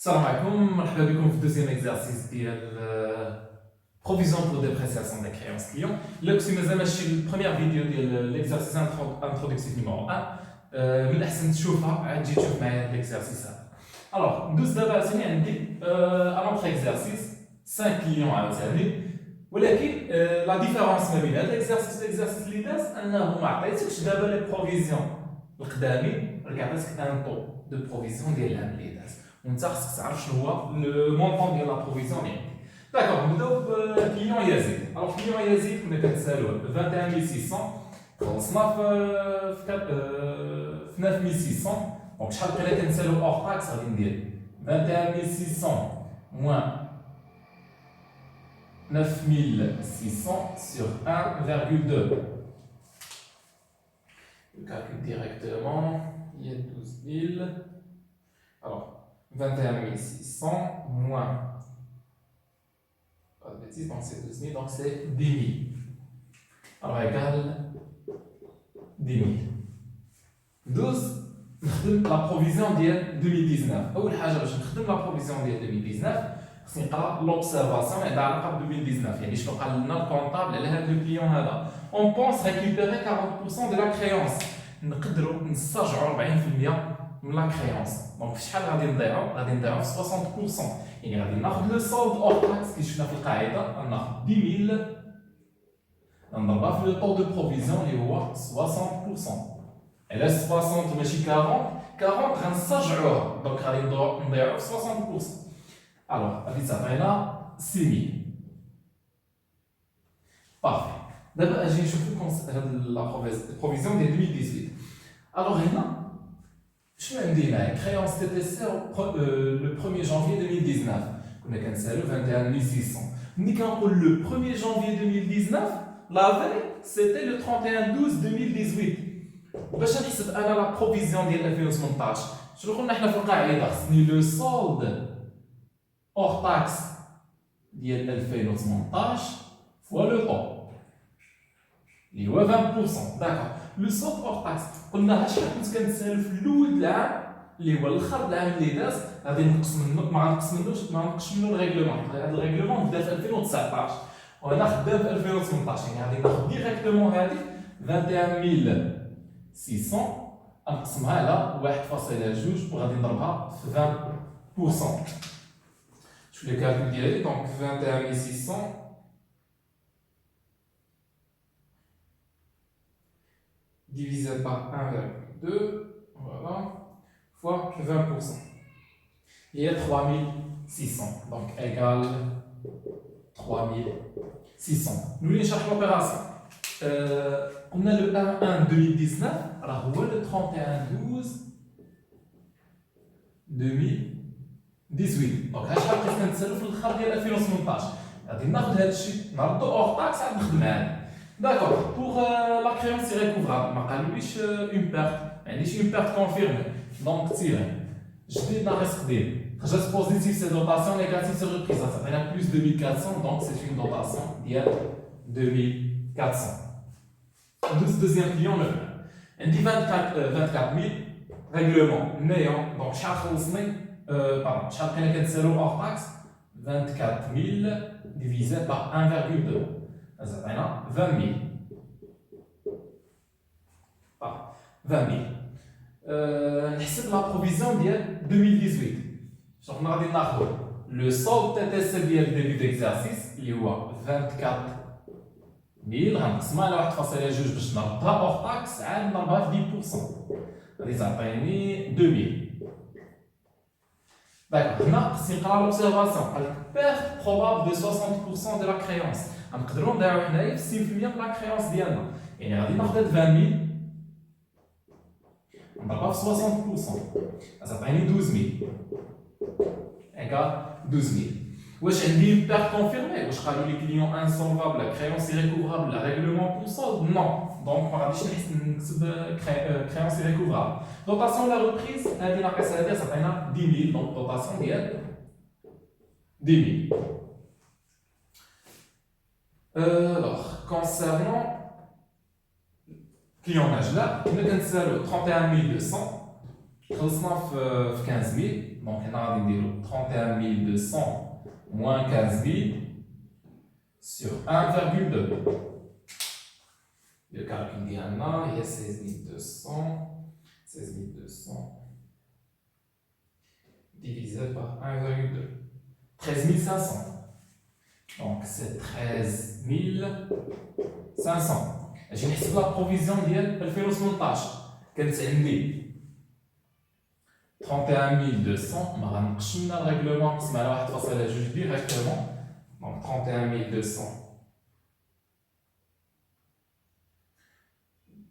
Salam alaikum, مرحبا بكم في الدوزيام اكزرسيس ديال بروفيزيون بور ديبريسياسيون دي كريونس كليون. الا كنتي مازال ماشي البروميير فيديو ديال ليكزرسيس انتروداكتيف نيميرو 1 من الاحسن تشوفها عاد تجي تشوف معايا ليكزرسيس هذا. الوغ ندوز دابا عاوتاني عندي ان اوتر اكزرسيس 5 كليون عاوتاني، ولكن لا ديفيرونس ما بين هذا الاكزرسيس اللي داز انه ما عطيتكش دابا لي بروفيزيون القدامي، راك عطيتك ان طو دو بروفيزيون ديال العام اللي داز، وانت خصك تعرف شنو هو لو مونطون ديال لا بروفيزيون اللي عندك. داكوغ نبداو بكليون يزيد. الوغ كليون يزيد كنا كنتسالوه ب 21600 خلصنا في 9600. دونك شحال بقينا كنتسالو اوغ تاكس غادي ندير 21600 موان 9600 sur 1,2. Je calcule directement, il y a 12 000. Alors, 21 600 moins, pas de bêtises, donc c'est 12 000, donc c'est 10 000. Alors, égale 10 000. 12, نخدم la provision ديال 2019. أول حاجة باش نخدم la provision ديال 2019 خصني نقرا l'observation عندها علاقة ب 2019، يعني شنو قال لنا الكونطابل على هذا الكليون هذا. On pense récupérer 40% de la créance. نقدروا نسترجعوا 40% من لا كريونس. دونك شحال غادي نضيعوا؟ غادي نضيعوا في 60%، يعني غادي ناخذ لو سولد اور تاكس كي شفنا في القاعده، غناخذ 10000 نضربها في لو طو دو بروفيزيون اللي هو 60%. علاش 60 ماشي 40 غنسترجعوها، دونك غادي نضيعوا في 60%. الوغ غادي تعطينا 6000. بارفي. دابا اجي نشوفو هاد لا بروفيزيون ديال 2018. الوغ هنا شنو عندي معايا؟ كريونس تي تي سي لو 1er janvier 2019 كنا كنسالو 21600. ملي كنقول لو 1er janvier 2019 لا فاي سيتي لو 31/12/2018. باش نحسب انا لا بروفيزيون ديال 2018 شنو قلنا حنا في القاعده؟ خصني لو سولد اور تاكس ديال 2018 فوا لو طو اللي هو 20%. داكوغ لو سولد اور تاكس قلنا شحال كنت كنتسالو في الاول د العام اللي هو الاخر د العام اللي داز، غادي نقص منه ما نقصش منه الريغلومون. هذا الريغلومون بدا في 2019 وهنا خدام في 2018، يعني غادي ناخذ ديريكتومون هذه 21600 نقسمها على 1.2 وغادي نضربها في 20%. شوف لي كالكول ديالي. دونك 21600 divisé par 1,2, voilà, fois 20%. Il y a 3600, donc égale 3600. Nous allons chercher l'opération. On a le 1-1 2019, alors on voit le 31-12-2018. Donc à chaque fois que nous avons fait le travail de 2018, غادي ناخذ هذا الشيء نردو اور تاكس عاد نخدم عليه. D'accord. Pour la créance irrécouvrable, ما قالوليش une perte، ما عنديش une perte confirmée، donc tiré. جديد ناقص قديم. خرجت positif c'est dotation, négatif c'est reprise. Ça fait plus 2400, donc c'est une dotation ديال 2400. Deuxième client le عندي 24000 règlement néant. Donc شحال خلصني pardon شحال بقينا كنتسالو hors taxe 24000 divisé par 1,2. Ça fait 20 000. 20 000. نحسب la provision ديال 2018. شوف حنا غادي ناخذ لو solde TTC ديال début d'exercice اللي هو 24000 غنقسمها على 1.2 باش نردها اور تاكس عاد نضربها في 10%. غادي تعطيني 2000. داكوغ هنا خصني نقرا لوبسيرفاسيون. قال perte probable de 60% de la créance. غنقدروا نضيعوا حنايا في 60% من لا كريونس ديالنا، يعني غادي ناخذ هاد 20000 نضربها في 60%، غتعطيني 12000 ايكال 12000. واش عندي بيرت كونفيرمي؟ واش قالوا لي كليون انسولفابل كريونس ايريكوفرابل ريغلومون بور سولد؟ نو. دونك ما غاديش نكتب كريونس ايريكوفرابل. دوطاسيون لا ريبريز هادي ناقص هادي تعطينا 10000، دونك دوطاسيون ديال 10000. Alors, concernant client là, nous avons 31 200, خلصنا في 15000 Donc, on a 31 200 moins 15 000 sur 1,2. Le calcul d'Iana, il y a 16 200 divisé par 1,2. 13 500. Donc, c'est 13 500. J'ai نحسب la provision ديال 2018 كانت عندي 31 200 ما غنقش لنا الريغلومون نقسم على 1.2 ديريكتومون. Donc 31 200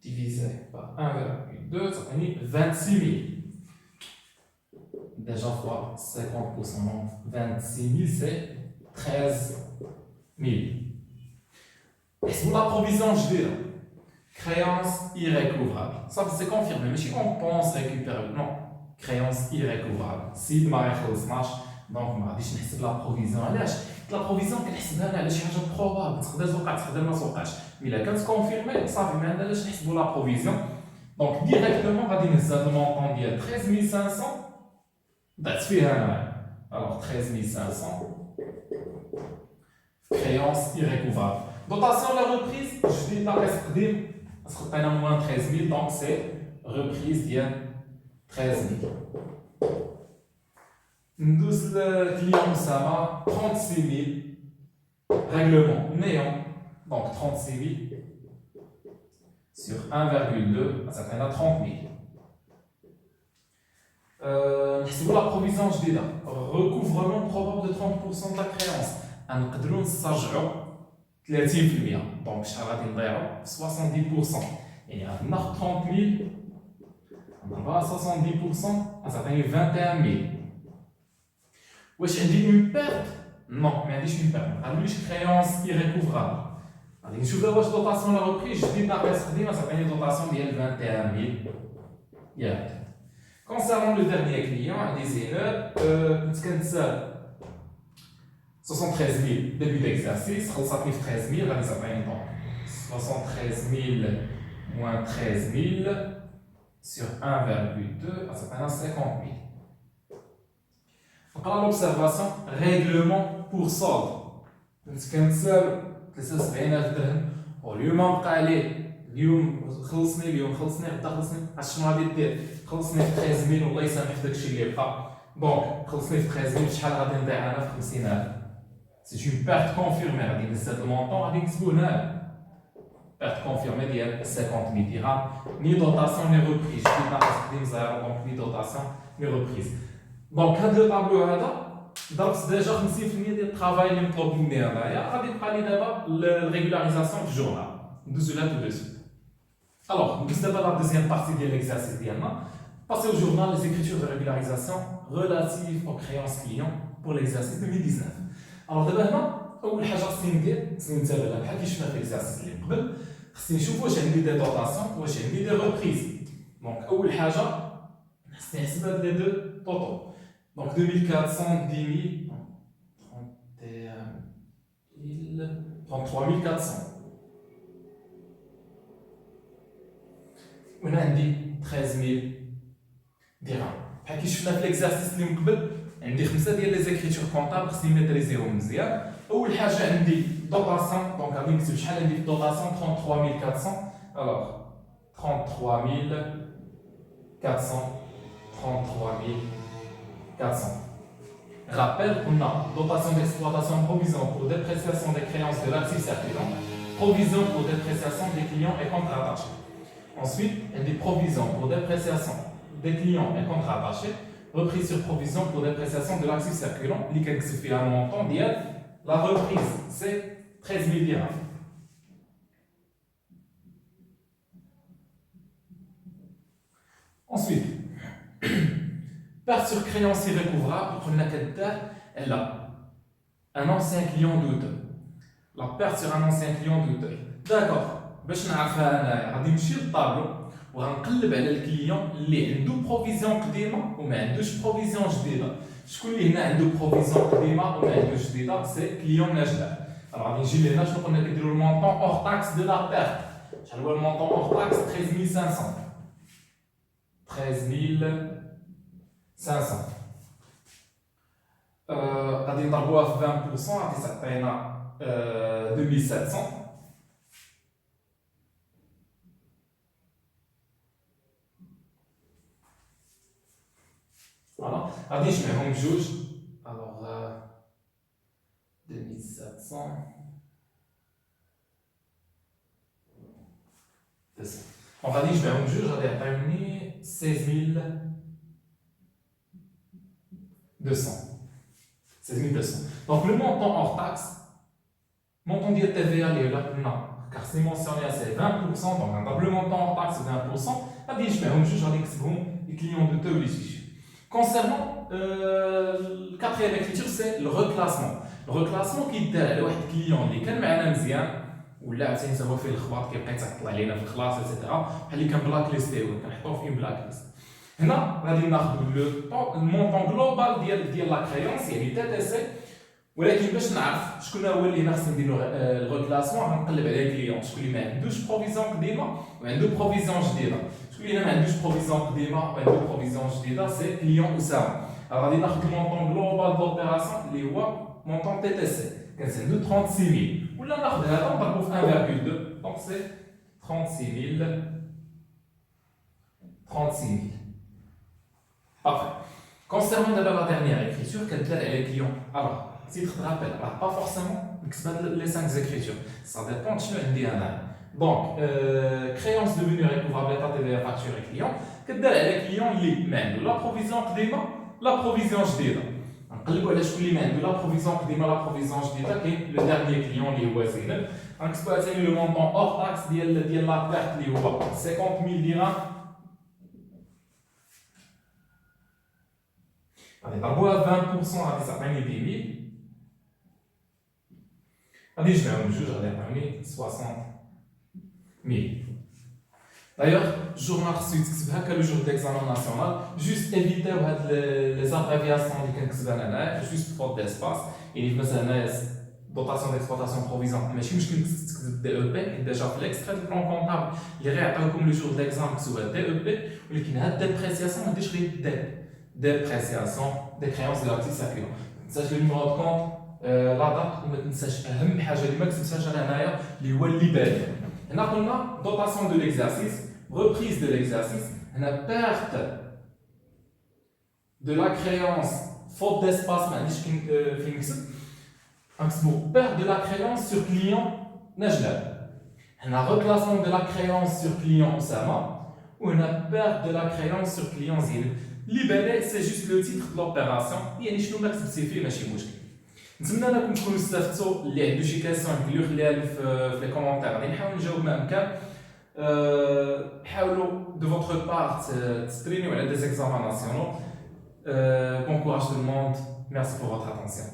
divisé par 1,2, ça fait 26 000. Déjà fois 50%, donc 26 000 c'est 13 000. Et pour la provision, je dis créance irrécouvrable. Ça c'est confirmé, mais si on pense récupérer, non, créance irrécouvrable. Si ما يخلصناش دونك ما غاديش نحسب لا بروفيزيون. علاش؟ لا بروفيزيون كنحسبها انا على شي حاجه بروبابل، تقدر توقع تقدر ما توقعش، مي الا كانت كونفيرمي صافي ما عندناش نحسبوا لا بروفيزيون. دونك ديريكتومون غادي نهز هذا المونطون ديال 13500 ضعت فيها انا. الوغ 13500 créance irrécouvrable. Dotation de la reprise, je dis la reste قديم parce qu'on a moins 13 000, donc c'est reprise de 13 000. Nous le client ça va 36 000 règlement néant, donc 36 000 sur 1,2, ça fait 30 000. Sur la provision, je dis là, recouvrement probable de 30% de la créance. نقدروا نسترجعوا 30%. دونك شحال غادي نضيعوا 70%. يعني غادي ناخذ 30 000 نضربها 70%، غتعطيني 21 000. واش عندي اون بيرت؟ نو، ما عنديش اون بيرت، ما عنديش كريونس ايريكوفرابل. غادي نشوف دابا واش دوطاسيون لا ريبريز جديد ناقص قديم غتعطيني دوطاسيون ديال 21 000 ياك. كونسيرنون لو ديرنيير كليون عندي زينب كنت كنتسال 73 000 début d'exercice, خلصتني في 13 000 غادي تعطيني donc 73 000 moins 13 000 sur 1,2 غتعطينا 50 000. نقرا l'observation règlement pour solde. كنت كنتسال 73,000 درهم واليوم بقى عليه اليوم خلصني غدا خلصني شنو غادي دير؟ خلصني في 13 000 والله يسامح في داكشي اللي بقى. دونك خلصني في 13 000 شحال غادي نضيع انا في 50,000؟ C'est une perte confirmée. C'est le montant à l'exponentiel. Perte confirmée de 50 000 dirhams. Ni dotation ni reprise. Je dis donc ni dotation ni reprise. Donc, le tableau c'est déjà 50% du travail que nous avons fait. Il y a la régularisation du journal. Nous allons tout de suite. Alors, nous avons la deuxième partie de l'exercice. Passer au journal les écritures de régularisation relatives aux créances clients pour l'exercice 2019. Alors دابا هنا اول حاجه خصني ندير خصني نتابع بحال كي شفنا في الاكزارسيس اللي قبل، خصني نشوف واش عندي دي دوطاسيون واش عندي دي ريبريز. دونك اول حاجه خصني نحسب هاد لي دو طوطو. دونك 2400 10000 33400 وهنا عندي 13000 درهم. بحال كي شفنا في الاكزارسيس اللي قبل عندي 5 ديال لي زيكريتور كونطابل خصني ميتريزيهم مزيان. اول حاجه عندي دوطاسيون، دونك غادي نكتب شحال عندي في الدوطاسيون 33400. الوغ 33400. Rappel, on a dotation d'exploitation, provision pour dépréciation des créances de l'actif circulant, provision pour dépréciation des clients et comptes rattachés. Ensuite, il y a des provisions pour dépréciation des clients et comptes rattachés, reprise sur provision pour dépréciation de l'actif circulant, qui fait un montant d'IA. La reprise, c'est 13 000 dirhams. Ensuite, perte sur créance irrécouvrable, elle a un ancien client douteux. La perte sur un ancien client douteux. D'accord, باش نعرفها انايا غادي نمشي للطابلو وغنقلب على الكليون اللي عنده بروفيزيون قديمه وما عندوش بروفيزيون جديده. شكون اللي هنا عنده بروفيزيون قديمه وما عندوش جديده؟ سي كليون نجدة. alors غادي نجي لهنا شنو قلنا كيديروا المونطون اور تاكس دو لا بيرت. شحال هو المونطون اور تاكس؟ 13500. 13500. غادي نضربوها في 20% غادي تعطينا 2700. فوالا غادي نجمعهم بجوج. الوغ 2700 200. دونك غادي نجمعهم بجوج غادي يعطيوني 16200. 16200. Donc le montant hors taxe, montant de TVA اللي هو قلنا car c'est mentionné c'est 20%, donc le montant hors taxe c'est 20%. غادي نجمعهم بجوج غادي نكتبهم les clients de taux obligation. Concernant le quatrième écriture, c'est le reclassement. Le reclassement qui est على واحد client اللي كان معنا مزيان ولا عاوتاني سوا فيه الخباط كيبقى يتعطل علينا في الخلاص ايتترا بحال اللي كان بلاك ليستيو كنحطوه في بلاك ليست. هنا غادي ناخذ المونطون جلوبال ديال لا كريونس يعني تي تي سي، ولكن باش نعرف شكون هو اللي خاص نديرو الريكلاسمون غنقلب على الكليون شكون اللي ما عندوش بروفيزيون قديمه وعنده بروفيزيون جديده. شكون اللي ما عندوش بروفيزيون قديمه وعنده بروفيزيون جديده سي كليون اسامه. غادي ناخذ المونطون جلوبال دوبيراسيون اللي هو مونطون تي تي سي كنسميو 36000 ولا ناخذ هذا نضربو في 1.2 دونك سي 36000. 36000. Parfait. Concernant d'abord la dernière écriture, quelle est les clients? Alors, titre de rappel, alors pas forcément les 5 écritures. Ça dépend de ce que tu as. Donc, créance devenue recouvrable état TVA facture et client. Quelle est les clients? Même la provision قديمة, la provision جديدة. نقلبوا على شكون اللي ما عنده لا provision قديمة la provision جديدة كاين لو dernier client اللي هو زينب. غنكتبوا عاوتاني لو مونطون hors taxe ديال لا بيرت اللي هو 50000 درهم. غادي نضربوها 20% غادي تعطيني 10000. غادي نجمعهم بجوج غادي يعطيوني 60000. D'ailleurs, journal reçu تكتبها كلو جور d'examen national, juste éviter هاد les abréviations اللي كنكتبها هنايا, juste faute d'espace. يعني مثلا هنايا dotation d'exploitation provisoire ماشي مشكل تكتب دي او بي ديجا في الاكسترا دو بلان كونطابل اللي غيعطيوكم لو جور d'examen كتبوها دي او بي, ولكن هاد ديبريسياسيون ما ديرش غير دي ديبريسياسيون دي créances de l'actif circulant. ما تنساش لو نيميرو دو كونت لا دات وما تنساش اهم حاجه اللي ما كتبتهاش انا هنايا اللي هو الليبالي. هنا قلنا dotation de l'exercice, reprise de l'exercice, هنا perte de la créance faute d'espace ما عنديش فين نكتب غنكتبو perte de la créance sur client نجلب. هنا reclassement de la créance sur client أسامة وهنا perte de la créance sur client زينب. الليبالي سي جوست لو تيتر دو لوبيراسيون يعني شنو ما كتبتي فيه ماشي مشكل. نتمنى انكم تكونوا استفدتوا. اللي عنده شي كاستيون يقول خليها لي في لي كومونتير غادي نحاول نجاوب ما امكن. حاولوا دو فوتر بارت تسترينيو على دي زيكزامان ناسيونال. Bon courage tout le monde, merci pour votre attention.